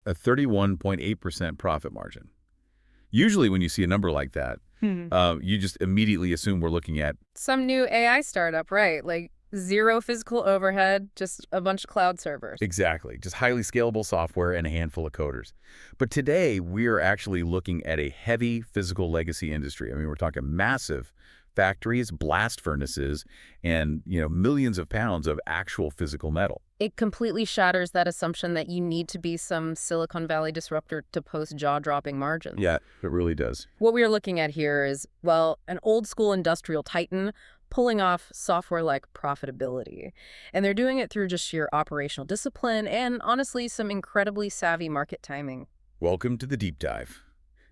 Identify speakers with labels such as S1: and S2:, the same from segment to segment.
S1: a 31.8% profit margin. Usually when you see a number like that, you just immediately assume we're looking at
S2: some new AI startup, right? Like zero physical overhead, just a bunch of cloud servers.
S1: exactly, just highly scalable software and a handful of coders. But today, we are actually looking at a heavy physical legacy industry. I mean, we're talking massive factories, blast furnaces, and, millions of pounds of actual physical metal.
S2: It completely shatters that assumption that you need to be some Silicon Valley disruptor to post jaw-dropping margins.
S1: Yeah, it really does.
S2: What we are looking at here is, well, an old-school industrial titan pulling off software-like profitability. And they're doing it through just sheer operational discipline and, honestly, some incredibly savvy market timing.
S1: Welcome to the Deep Dive.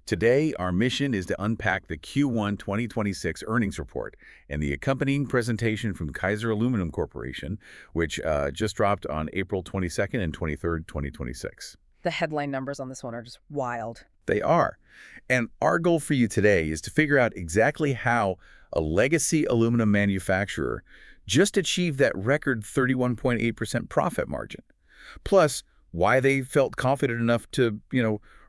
S1: Today, our mission is to unpack the Q1 2026 earnings report and the accompanying presentation from Kaiser Aluminum Corporation, which just dropped on April 22nd and 23rd, 2026.
S2: The headline numbers on this one are just wild.
S1: They are. And our goal for you today is to figure out exactly how a legacy aluminum manufacturer just achieved that record 31.8% profit margin. Plus, why they felt confident enough to,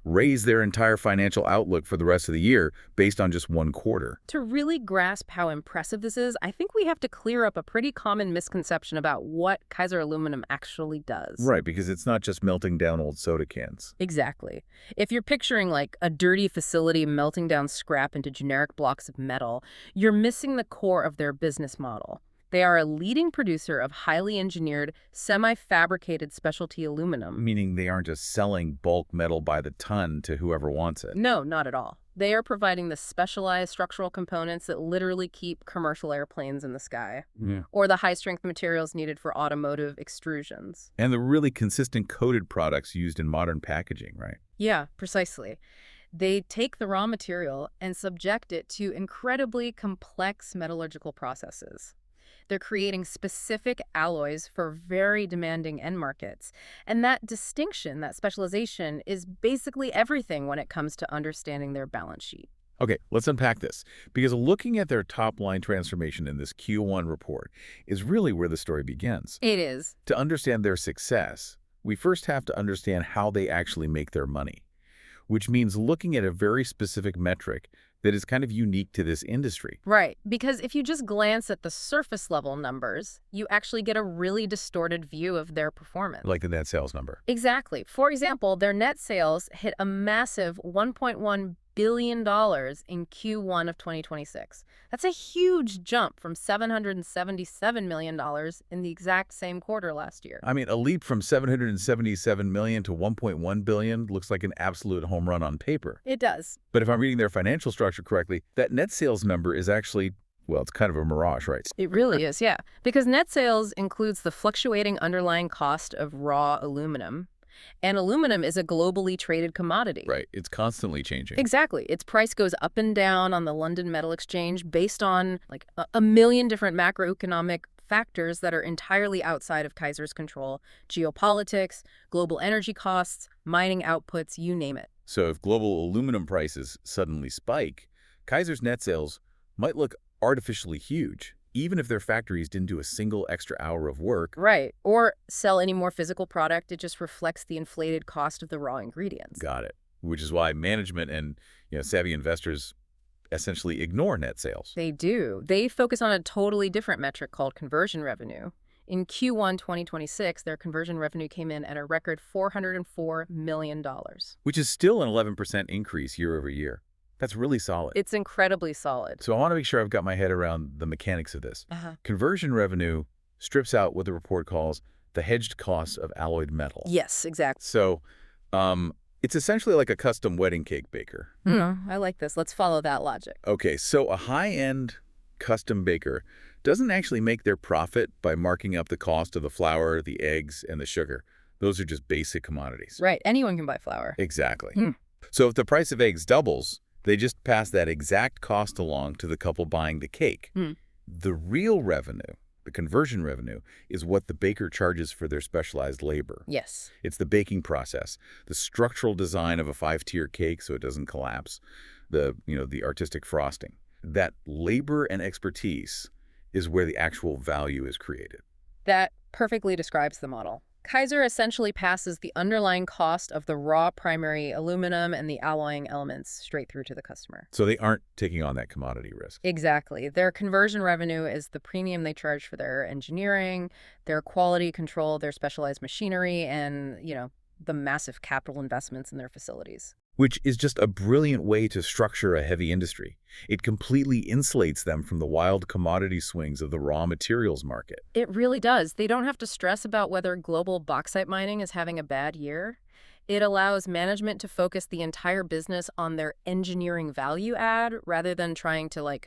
S1: raise their entire financial outlook for the rest of the year based on just one quarter.
S2: To really grasp how impressive this is, I think we have to clear up a pretty common misconception about what Kaiser Aluminum actually does.
S1: Right, because it's not just melting down old soda cans.
S2: Exactly. If you're picturing like a dirty facility melting down scrap into generic blocks of metal, you're missing the core of their business model. They are a leading producer of highly engineered, semi-fabricated specialty aluminum.
S1: Meaning they aren't just selling bulk metal by the ton to whoever wants it.
S2: No, not at all. They are providing the specialized structural components that literally keep commercial airplanes in the sky.
S1: Yeah.
S2: Or the high-strength materials needed for automotive extrusions.
S1: And the really consistent coated products used in modern packaging, right?
S2: Yeah, precisely. They take the raw material and subject it to incredibly complex metallurgical processes. They're creating specific alloys for very demanding end markets. And that distinction, that specialization, is basically everything when it comes to understanding their balance sheet.
S1: Okay, let's unpack this, because looking at their top-line transformation in this Q1 report is really where the story begins.
S2: It is.
S1: To understand their success, we first have to understand how they actually make their money, which means looking at a very specific metric that is kind of unique to this industry.
S2: Right, because if you just glance at the surface level numbers, you actually get a really distorted view of their performance.
S1: Like the net sales number.
S2: Exactly. For example, their net sales hit a massive $1.1 billion in Q1 of 2026. That's a huge jump from $777 million in the exact same quarter last year.
S1: I mean, a leap from $777 million to $1.1 billion looks like an absolute home run on paper.
S2: It does.
S1: But if I'm reading their financial structure correctly, that net sales number is actually, well, it's kind of a mirage, right?
S2: It really is, yeah. Because net sales includes the fluctuating underlying cost of raw aluminum. And aluminum is a globally traded commodity.
S1: Right. It's constantly changing.
S2: Exactly. Its price goes up and down on the London Metal Exchange based on like a million different macroeconomic factors that are entirely outside of Kaiser's control. Geopolitics, global energy costs, mining outputs, you name it.
S1: So if global aluminum prices suddenly spike, Kaiser's net sales might look artificially huge, even if their factories didn't do a single extra hour of work.
S2: Right. Or sell any more physical product. It just reflects the inflated cost of the raw ingredients.
S1: Got it. Which is why management and savvy investors essentially ignore net sales.
S2: They do. They focus on a totally different metric called conversion revenue. In Q1 2026, their conversion revenue came in at a record $404 million.
S1: Which is still an 11% increase year over year. That's really solid.
S2: It's incredibly solid.
S1: So I want to make sure I've got my head around the mechanics of this. Conversion revenue strips out what the report calls the hedged costs of alloyed metal.
S2: Yes, exactly.
S1: So it's essentially like a custom wedding cake baker.
S2: I like this. Let's follow that logic.
S1: Okay, so a high-end custom baker doesn't actually make their profit by marking up the cost of the flour, the eggs, and the sugar. Those are just basic commodities.
S2: Right. Anyone can buy flour.
S1: Exactly. So if the price of eggs doubles, they just pass that exact cost along to the couple buying the cake. The real revenue, the conversion revenue, is what the baker charges for their specialized labor.
S2: Yes.
S1: It's the baking process, the structural design of a 5-tier cake so it doesn't collapse, the artistic frosting. That labor and expertise is where the actual value is created.
S2: That perfectly describes the model. Kaiser essentially passes the underlying cost of the raw primary aluminum and the alloying elements straight through to the customer.
S1: So they aren't taking on that commodity risk.
S2: Exactly. Their conversion revenue is the premium they charge for their engineering, their quality control, their specialized machinery, and, the massive capital investments in their facilities.
S1: Which is just a brilliant way to structure a heavy industry. It completely insulates them from the wild commodity swings of the raw materials market.
S2: It really does. They don't have to stress about whether global bauxite mining is having a bad year. It allows management to focus the entire business on their engineering value add rather than trying to,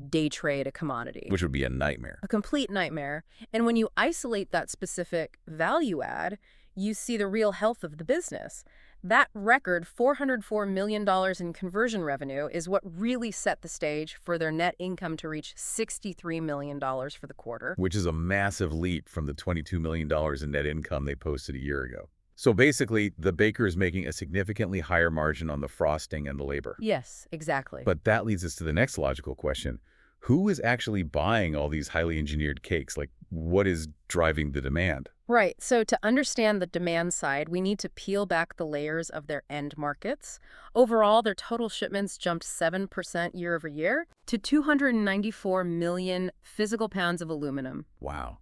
S2: day trade a commodity.
S1: Which would be a nightmare.
S2: A complete nightmare. And when you isolate that specific value add, you see the real health of the business. That record $404 million in conversion revenue is what really set the stage for their net income to reach $63 million for the quarter.
S1: Which is a massive leap from the $22 million in net income they posted a year ago. So basically, the baker is making a significantly higher margin on the frosting and the labor.
S2: Yes, exactly.
S1: But that leads us to the next logical question. Who is actually buying all these highly engineered cakes? What is driving the demand?
S2: Right. So to understand the demand side, we need to peel back the layers of their end markets. Overall, their total shipments jumped 7% year over year to 294 million physical pounds of aluminum.
S1: Wow.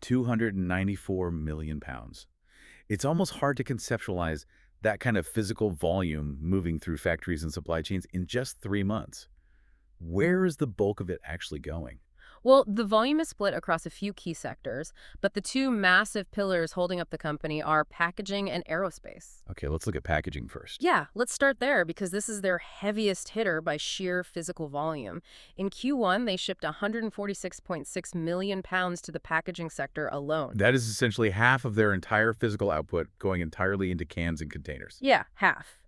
S1: 294 million pounds. It's almost hard to conceptualize that kind of physical volume moving through factories and supply chains in just 3 months. Where is the bulk of it actually going?
S2: Well, the volume is split across a few key sectors, but the two massive pillars holding up the company are packaging and aerospace.
S1: Okay, let's look at packaging first.
S2: Yeah, let's start there because this is their heaviest hitter by sheer physical volume. In Q1, they shipped 146.6 million pounds to the packaging sector alone.
S1: That is essentially half of their entire physical output going entirely into cans and containers.
S2: Yeah, half.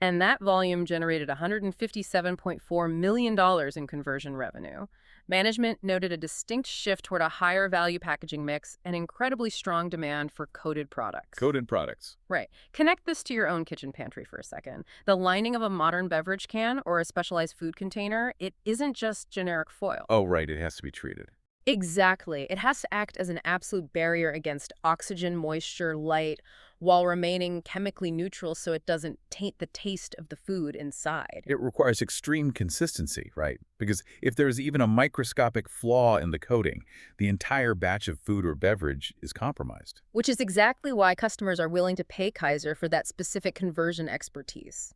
S2: And that volume generated $157.4 million in conversion revenue. Management noted a distinct shift toward a higher value packaging mix and incredibly strong demand for coated products.
S1: Coated products.
S2: Right. Connect this to your own kitchen pantry for a second. The lining of a modern beverage can or a specialized food container, it isn't just generic foil.
S1: Oh, right. It has to be treated.
S2: Exactly. It has to act as an absolute barrier against oxygen, moisture, light, while remaining chemically neutral so it doesn't taint the taste of the food inside.
S1: It requires extreme consistency, right? Because if there's even a microscopic flaw in the coating, the entire batch of food or beverage is compromised.
S2: Which is exactly why customers are willing to pay Kaiser for that specific conversion expertise.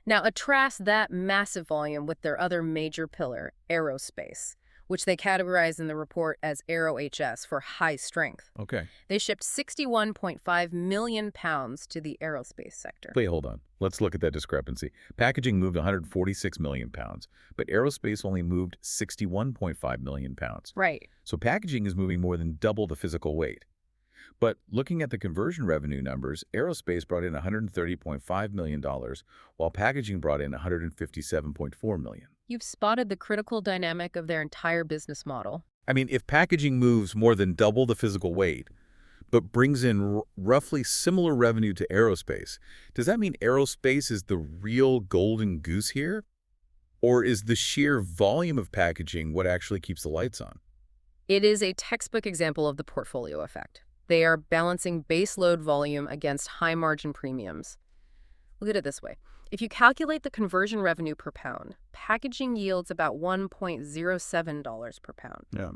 S2: Now, contrast that massive volume with their other major pillar, aerospace, which they categorize in the report as AeroHS for high strength.
S1: Okay.
S2: They shipped 61.5 million pounds to the aerospace sector.
S1: Wait, hold on. Let's look at that discrepancy. Packaging moved 146 million pounds, but aerospace only moved 61.5 million pounds.
S2: Right.
S1: So packaging is moving more than double the physical weight. But looking at the conversion revenue numbers, aerospace brought in $130.5 million, while packaging brought in $157.4 million.
S2: You've spotted the critical dynamic of their entire business model.
S1: I mean, if packaging moves more than double the physical weight, but brings in roughly similar revenue to aerospace, does that mean aerospace is the real golden goose here? Or is the sheer volume of packaging what actually keeps the lights on?
S2: It is a textbook example of the portfolio effect. They are balancing base load volume against high-margin premiums. Look at it this way. If you calculate the conversion revenue per pound, packaging yields about $1.07 per pound.
S1: Yeah.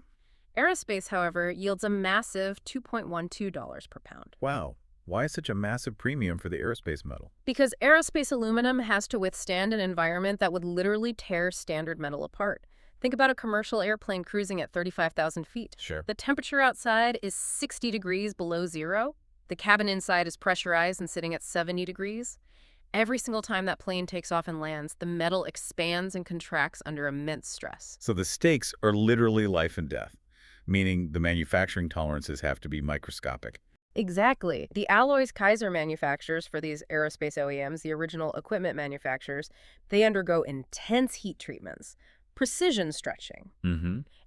S2: Aerospace, however, yields a massive $2.12 per pound.
S1: Wow. Why such a massive premium for the aerospace metal?
S2: Because aerospace aluminum has to withstand an environment that would literally tear standard metal apart. Think about a commercial airplane cruising at 35,000 feet.
S1: Sure.
S2: The temperature outside is 60 degrees below zero. The cabin inside is pressurized and sitting at 70 degrees. Every single time that plane takes off and lands, the metal expands and contracts under immense stress.
S1: So the stakes are literally life and death, meaning the manufacturing tolerances have to be microscopic.
S2: Exactly. The alloys Kaiser manufactures for these aerospace OEMs, the original equipment manufacturers, they undergo intense heat treatments, precision stretching,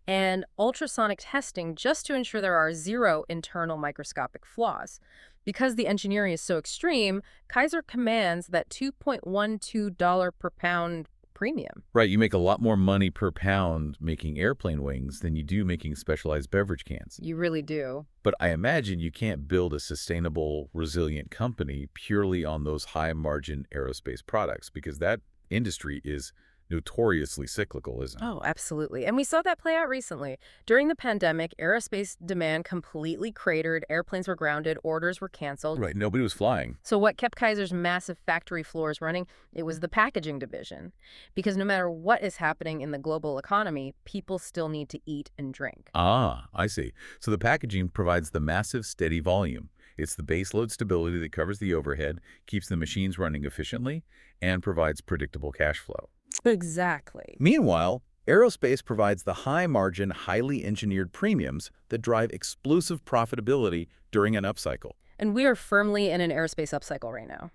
S2: and ultrasonic testing just to ensure there are zero internal microscopic flaws. Because the engineering is so extreme, Kaiser commands that $2.12 per pound premium.
S1: Right, you make a lot more money per pound making airplane wings than you do making specialized beverage cans.
S2: You really do.
S1: But I imagine you can't build a sustainable, resilient company purely on those high-margin aerospace products because that industry is notoriously cyclical, isn't it?
S2: Oh, absolutely. And we saw that play out recently. During the pandemic, aerospace demand completely cratered, airplanes were grounded, orders were canceled.
S1: Right, nobody was flying.
S2: So what kept Kaiser's massive factory floors running? It was the packaging division. Because no matter what is happening in the global economy, people still need to eat and drink.
S1: Ah, I see. So the packaging provides the massive, steady volume. It's the base load stability that covers the overhead, keeps the machines running efficiently, and provides predictable cash flow.
S2: Exactly.
S1: Meanwhile, aerospace provides the high-margin, highly engineered premiums that drive explosive profitability during an upcycle.
S2: And we are firmly in an aerospace upcycle right now.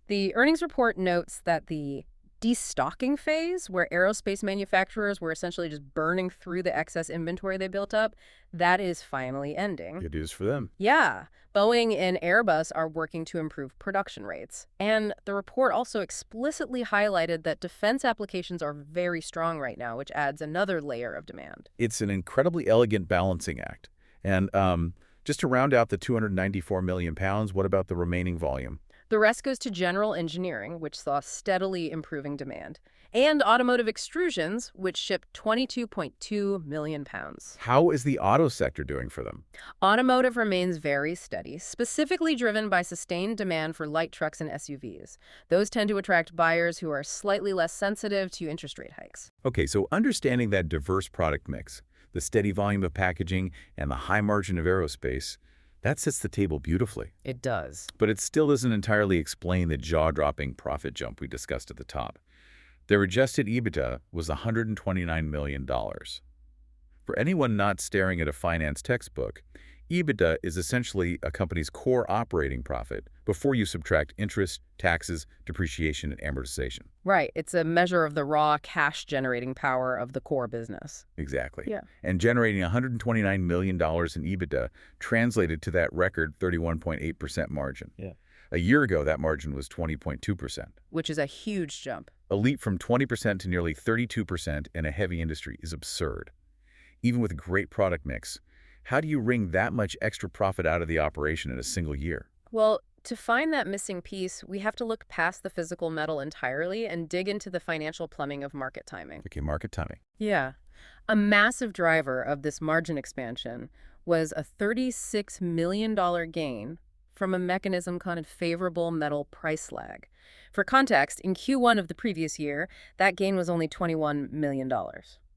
S2: The earnings report notes that the destocking phase, where aerospace manufacturers were essentially just burning through the excess inventory they built up, that is finally ending.
S1: Good news for them.
S2: Yeah, Boeing and Airbus are working to improve production rates. And the report also explicitly highlighted that defense applications are very strong right now, which adds another layer of demand.
S1: It's an incredibly elegant balancing act. And just to round out the 294 million pounds, what about the remaining volume?
S2: The rest goes to general engineering, which saw steadily improving demand, and automotive extrusions, which shipped 22.2 million pounds.
S1: How is the auto sector doing for them?
S2: Automotive remains very steady, specifically driven by sustained demand for light trucks and SUVs. Those tend to attract buyers who are slightly less sensitive to interest rate hikes.
S1: Okay, so understanding that diverse product mix, the steady volume of packaging, and the high margin of aerospace, that sets the table beautifully.
S2: It does.
S1: But it still doesn't entirely explain the jaw-dropping profit jump we discussed at the top. Their adjusted EBITDA was $129 million. For anyone not staring at a finance textbook, EBITDA is essentially a company's core operating profit before you subtract interest, taxes, depreciation, and amortization.
S2: Right. It's a measure of the raw cash-generating power of the core business.
S1: Exactly.
S2: Yeah.
S1: And generating $129 million in EBITDA translated to that record 31.8% margin.
S2: Yeah.
S1: A year ago, that margin was 20.2%.
S2: Which is a huge jump.
S1: A leap from 20% to nearly 32% in a heavy industry is absurd. Even with a great product mix, how do you wring that much extra profit out of the operation in a single year?
S2: Well, to find that missing piece, we have to look past the physical metal entirely and dig into the financial plumbing of market timing.
S1: Okay, market timing.
S2: Yeah. A massive driver of this margin expansion was a $36 million gain from a mechanism called favorable metal price lag. For context, in Q1 of the previous year, that gain was only $21 million.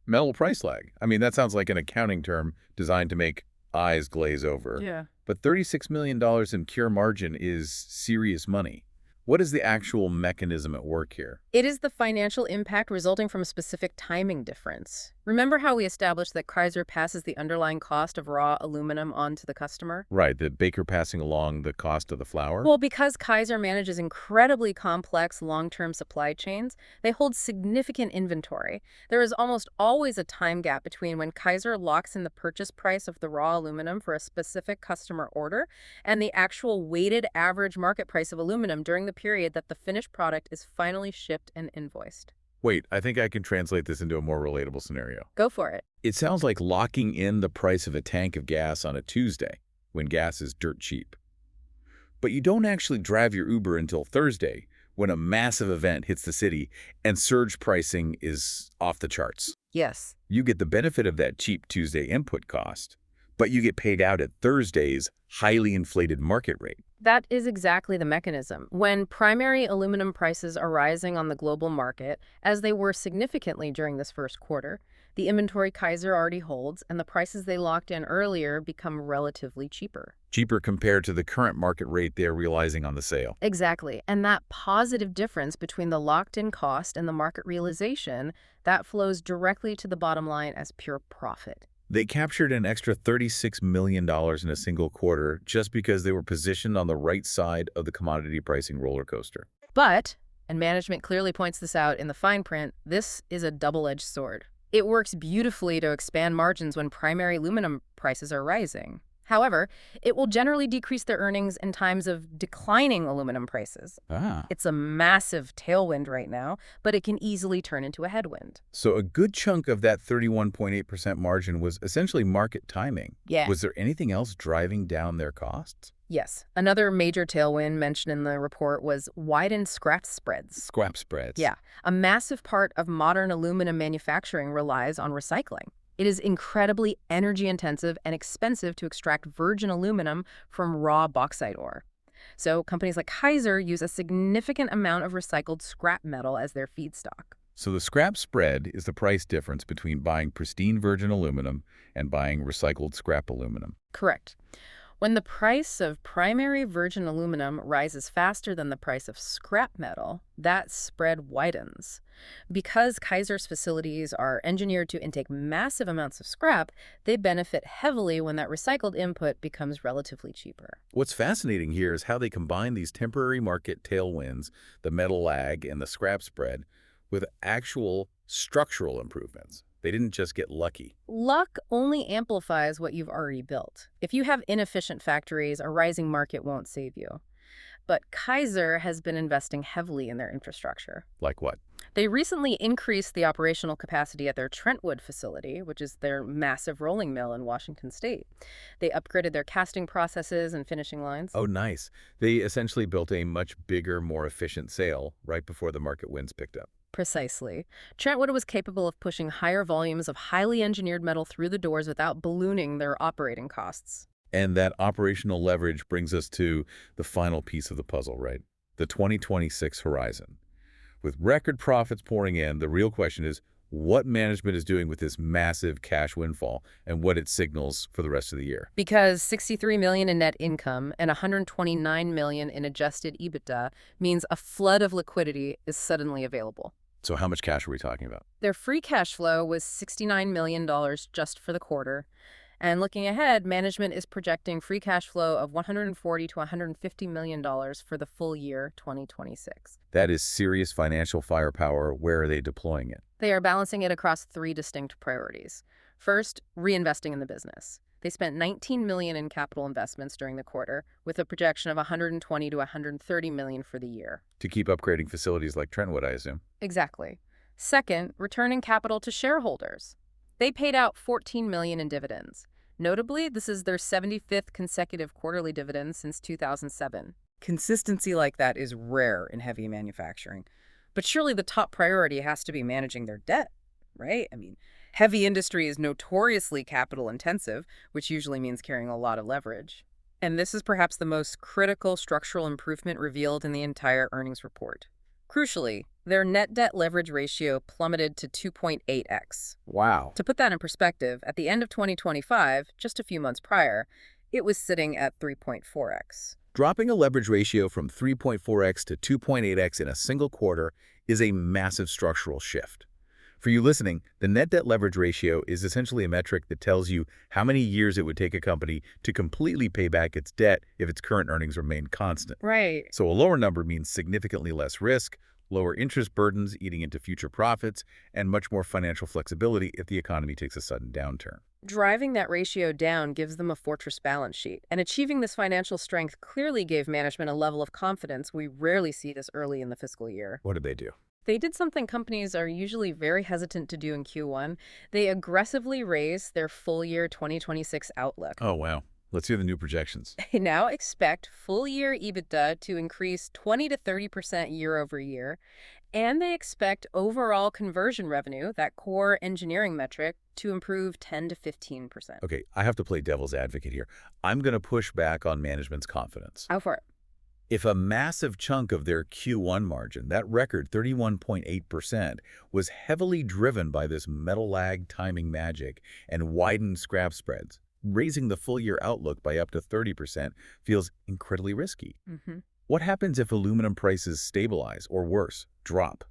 S1: Metal price lag. I mean, that sounds like an accounting term designed to make eyes glaze over.
S2: Yeah.
S1: But $36 million in pure margin is serious money. What is the actual mechanism at work here?
S2: It is the financial impact resulting from a specific timing difference. Remember how we established that Kaiser passes the underlying cost of raw aluminum on to the customer?
S1: Right, the baker passing along the cost of the flour?
S2: Well, because Kaiser manages incredibly complex long-term supply chains, they hold significant inventory. There is almost always a time gap between when Kaiser locks in the purchase price of the raw aluminum for a specific customer order and the actual weighted average market price of aluminum during the period that the finished product is finally shipped and invoiced.
S1: Wait, I think I can translate this into a more relatable scenario.
S2: Go for it.
S1: It sounds like locking in the price of a tank of gas on a Tuesday, when gas is dirt cheap. But you don't actually drive your Uber until Thursday, when a massive event hits the city and surge pricing is off the charts.
S2: Yes.
S1: You get the benefit of that cheap Tuesday input cost, but you get paid out at Thursday's highly inflated market rate.
S2: That is exactly the mechanism. When primary aluminum prices are rising on the global market, as they were significantly during this first quarter, the inventory Kaiser already holds and the prices they locked in earlier become relatively cheaper.
S1: Cheaper compared to the current market rate they're realizing on the sale.
S2: Exactly. And that positive difference between the locked-in cost and the market realization, that flows directly to the bottom line as pure profit.
S1: They captured an extra $36 million in a single quarter just because they were positioned on the right side of the commodity pricing roller coaster.
S2: But, and management clearly points this out in the fine print, this is a double-edged sword. It works beautifully to expand margins when primary aluminum prices are rising. However, it will generally decrease their earnings in times of declining aluminum prices.
S1: Ah.
S2: It's a massive tailwind right now, but it can easily turn into a headwind.
S1: So a good chunk of that 31.8% margin was essentially market timing.
S2: Yeah.
S1: Was there anything else driving down their costs?
S2: Yes. Another major tailwind mentioned in the report was widened scrap spreads.
S1: Scrap spreads.
S2: Yeah. A massive part of modern aluminum manufacturing relies on recycling. It is incredibly energy intensive and expensive to extract virgin aluminum from raw bauxite ore. So companies like Kaiser use a significant amount of recycled scrap metal as their feedstock.
S1: So the scrap spread is the price difference between buying pristine virgin aluminum and buying recycled scrap aluminum.
S2: Correct. When the price of primary virgin aluminum rises faster than the price of scrap metal, that spread widens. Because Kaiser's facilities are engineered to intake massive amounts of scrap, they benefit heavily when that recycled input becomes relatively cheaper.
S1: What's fascinating here is how they combine these temporary market tailwinds, the metal lag and the scrap spread, with actual structural improvements. They didn't just get lucky.
S2: Luck only amplifies what you've already built. If you have inefficient factories, a rising market won't save you. But Kaiser has been investing heavily in their infrastructure.
S1: Like what?
S2: They recently increased the operational capacity at their Trentwood facility, which is their massive rolling mill in Washington state. They upgraded their casting processes and finishing lines.
S1: Oh, nice. They essentially built a much bigger, more efficient sail right before the market winds picked up.
S2: Precisely. Trentwood was capable of pushing higher volumes of highly engineered metal through the doors without ballooning their operating costs.
S1: And that operational leverage brings us to the final piece of the puzzle, right? The 2026 horizon. With record profits pouring in, the real question is what management is doing with this massive cash windfall and what it signals for the rest of the year.
S2: Because $63 million in net income and $129 million in adjusted EBITDA means a flood of liquidity is suddenly available.
S1: So how much cash are we talking about?
S2: Their free cash flow was $69 million just for the quarter. And looking ahead, management is projecting free cash flow of $140 to $150 million for the full year 2026.
S1: That is serious financial firepower. Where are they deploying it?
S2: They are balancing it across three distinct priorities. First, reinvesting in the business. They spent $19 million in capital investments during the quarter, with a projection of $120 to $130 million for the year.
S1: To keep upgrading facilities like Trentwood, I assume.
S2: Exactly. Second, returning capital to shareholders. They paid out $14 million in dividends. Notably, this is their 75th consecutive quarterly dividend since 2007. Consistency like that is rare in heavy manufacturing. But surely the top priority has to be managing their debt, right? I mean, heavy industry is notoriously capital intensive, which usually means carrying a lot of leverage. And this is perhaps the most critical structural improvement revealed in the entire earnings report. Crucially, their net debt leverage ratio plummeted to 2.8x.
S1: Wow.
S2: To put that in perspective, at the end of 2025, just a few months prior, it was sitting at 3.4x.
S1: Dropping a leverage ratio from 3.4x to 2.8x in a single quarter is a massive structural shift. For you listening, the net debt leverage ratio is essentially a metric that tells you how many years it would take a company to completely pay back its debt if its current earnings remain constant.
S2: Right.
S1: So a lower number means significantly less risk, lower interest burdens eating into future profits, and much more financial flexibility if the economy takes a sudden downturn.
S2: Driving that ratio down gives them a fortress balance sheet, and achieving this financial strength clearly gave management a level of confidence we rarely see this early in the fiscal year.
S1: What did they do?
S2: They did something companies are usually very hesitant to do in Q1. They aggressively raised their full year 2026 outlook.
S1: Oh, wow. Let's hear the new projections.
S2: They now expect full year EBITDA to increase 20 to 30% year over year, and they expect overall conversion revenue, that core engineering metric, to improve 10 to 15%.
S1: Okay, I have to play devil's advocate here. I'm going to push back on management's confidence.
S2: Out for it.
S1: If a massive chunk of their Q1 margin, that record 31.8%, was heavily driven by this metal lag timing magic and widened scrap spreads, raising the full-year outlook by up to 30% feels incredibly risky. What happens if aluminum prices stabilize or worse, drop?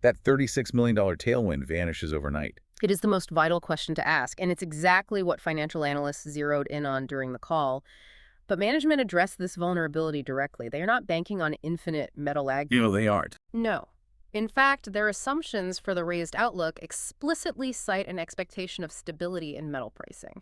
S1: That $36 million tailwind vanishes overnight.
S2: It is the most vital question to ask, and it's exactly what financial analysts zeroed in on during the call. But management addressed this vulnerability directly. They are not banking on infinite metal lag.
S1: They aren't.
S2: No. In fact, their assumptions for the raised outlook explicitly cite an expectation of stability in metal pricing.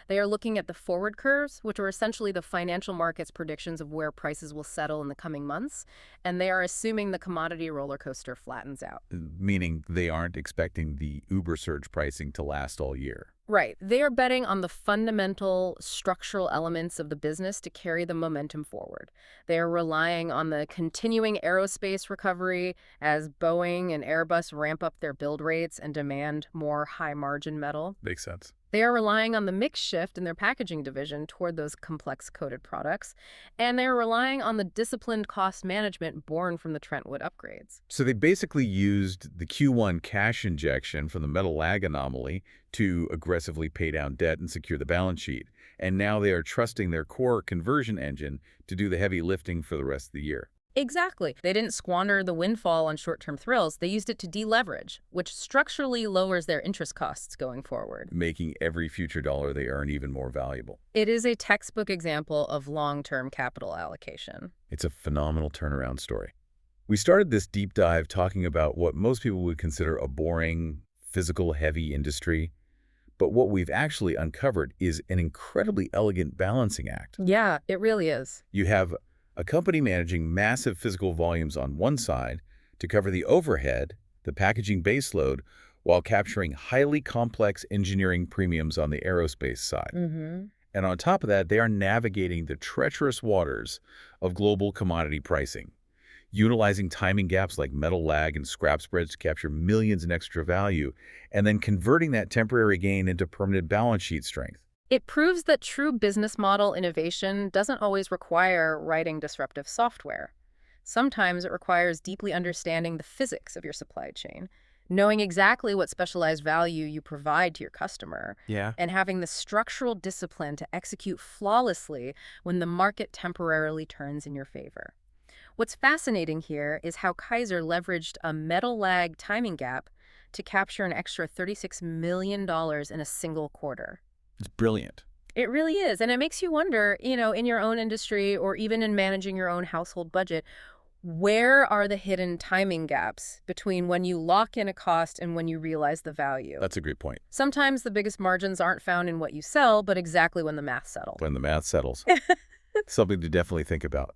S2: They are looking at the forward curves, which are essentially the financial market's predictions of where prices will settle in the coming months, and they are assuming the commodity roller coaster flattens out.
S1: Meaning they aren't expecting the uber surge pricing to last all year.
S2: Right. They are betting on the fundamental structural elements of the business to carry the momentum forward. They are relying on the continuing aerospace recovery as Boeing and Airbus ramp up their build rates and demand more high-margin metal.
S1: Makes sense.
S2: They are relying on the mix shift in their packaging division toward those complex coated products, and they're relying on the disciplined cost management born from the Trentwood upgrades.
S1: So they basically used the Q1 cash injection from the metal lag anomaly to aggressively pay down debt and secure the balance sheet. And now they are trusting their core conversion engine to do the heavy lifting for the rest of the year.
S2: Exactly. They didn't squander the windfall on short-term thrills. They used it to deleverage, which structurally lowers their interest costs going forward.
S1: Making every future dollar they earn even more valuable.
S2: It is a textbook example of long-term capital allocation.
S1: It's a phenomenal turnaround story. We started this deep dive talking about what most people would consider a boring, physical, heavy industry. But what we've actually uncovered is an incredibly elegant balancing act.
S2: Yeah, it really is.
S1: You have a company managing massive physical volumes on one side to cover the overhead, the packaging baseload, while capturing highly complex engineering premiums on the aerospace side. And on top of that, they are navigating the treacherous waters of global commodity pricing, utilizing timing gaps like metal lag and scrap spreads to capture millions in extra value, and then converting that temporary gain into permanent balance sheet strength.
S2: It proves that true business model innovation doesn't always require writing disruptive software. Sometimes it requires deeply understanding the physics of your supply chain, knowing exactly what specialized value you provide to your customer, and having the structural discipline to execute flawlessly when the market temporarily turns in your favor. What's fascinating here is how Kaiser leveraged a metal lag timing gap to capture an extra $36 million in a single quarter.
S1: It's brilliant.
S2: It really is. And it makes you wonder, in your own industry or even in managing your own household budget, where are the hidden timing gaps between when you lock in a cost and when you realize the value?
S1: That's a great point.
S2: Sometimes the biggest margins aren't found in what you sell, but exactly when the math settles.
S1: When the math settles. Something to definitely think about.